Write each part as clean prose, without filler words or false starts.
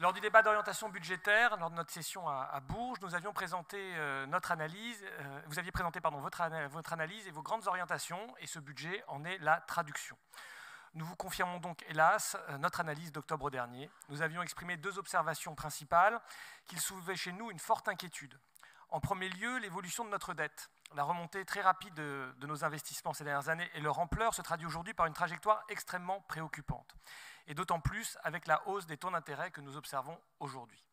Lors du débat d'orientation budgétaire, lors de notre session à Bourges, nous avions présenté notre analyse, vous aviez présenté votre analyse et vos grandes orientations, et ce budget en est la traduction. Nous vous confirmons donc, hélas, notre analyse d'octobre dernier. Nous avions exprimé deux observations principales qui soulevaient chez nous une forte inquiétude. En premier lieu, l'évolution de notre dette. La remontée très rapide de nos investissements ces dernières années et leur ampleur se traduit aujourd'hui par une trajectoire extrêmement préoccupante. Et d'autant plus avec la hausse des taux d'intérêt que nous observons aujourd'hui.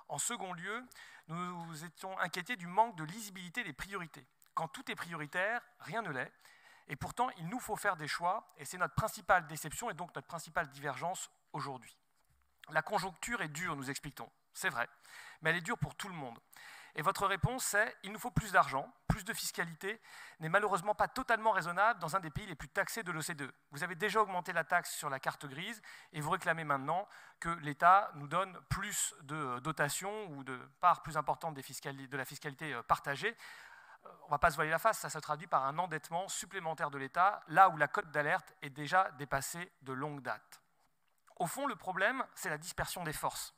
En second lieu, nous étions inquiétés du manque de lisibilité des priorités. Quand tout est prioritaire, rien ne l'est. Et pourtant, il nous faut faire des choix, et c'est notre principale déception et donc notre principale divergence aujourd'hui. La conjoncture est dure, nous expliquons. C'est vrai, mais elle est dure pour tout le monde. Et votre réponse, c'est « il nous faut plus d'argent, plus de fiscalité » n'est malheureusement pas totalement raisonnable dans un des pays les plus taxés de l'OCDE. Vous avez déjà augmenté la taxe sur la carte grise et vous réclamez maintenant que l'État nous donne plus de dotations ou de part plus importante de la fiscalité partagée. On ne va pas se voiler la face, ça se traduit par un endettement supplémentaire de l'État, là où la cote d'alerte est déjà dépassée de longue date. Au fond, le problème, c'est la dispersion des forces.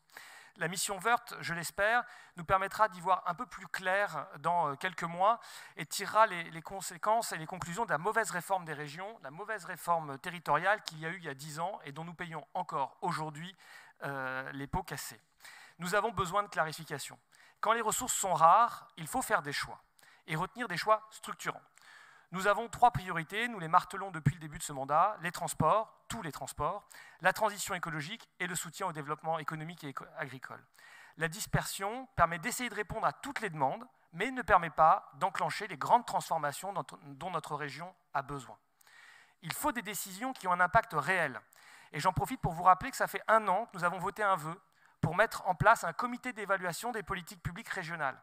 La mission Woerth, je l'espère, nous permettra d'y voir un peu plus clair dans quelques mois et tirera les conséquences et les conclusions de la mauvaise réforme des régions, la mauvaise réforme territoriale qu'il y a eu il y a 10 ans et dont nous payons encore aujourd'hui les pots cassés. Nous avons besoin de clarification. Quand les ressources sont rares, il faut faire des choix et retenir des choix structurants. Nous avons 3 priorités, nous les martelons depuis le début de ce mandat, les transports, tous les transports, la transition écologique et le soutien au développement économique et agricole. La dispersion permet d'essayer de répondre à toutes les demandes, mais ne permet pas d'enclencher les grandes transformations dont notre région a besoin. Il faut des décisions qui ont un impact réel. Et j'en profite pour vous rappeler que ça fait 1 an que nous avons voté un vœu pour mettre en place un comité d'évaluation des politiques publiques régionales.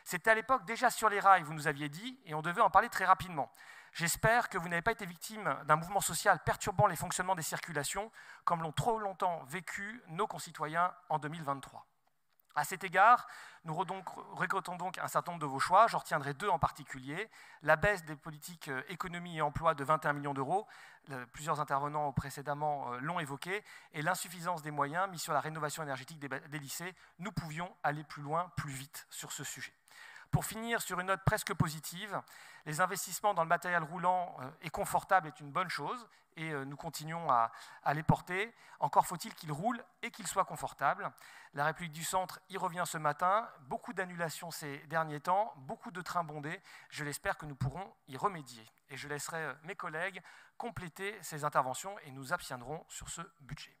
C'était à l'époque déjà sur les rails, vous nous aviez dit, et on devait en parler très rapidement. J'espère que vous n'avez pas été victime d'un mouvement social perturbant les fonctionnements des circulations, comme l'ont trop longtemps vécu nos concitoyens en 2023. À cet égard, nous regrettons donc un certain nombre de vos choix, j'en retiendrai 2 en particulier. La baisse des politiques économie et emploi de 21 millions d'euros, plusieurs intervenants précédemment l'ont évoqué, et l'insuffisance des moyens mis sur la rénovation énergétique des lycées. Nous pouvions aller plus loin, plus vite sur ce sujet. Pour finir sur une note presque positive, les investissements dans le matériel roulant et confortable est une bonne chose et nous continuons à les porter. Encore faut-il qu'ils roulent et qu'ils soient confortables. La République du Centre y revient ce matin. Beaucoup d'annulations ces derniers temps, beaucoup de trains bondés. Je l'espère que nous pourrons y remédier. Et je laisserai mes collègues compléter ces interventions et nous abstiendrons sur ce budget.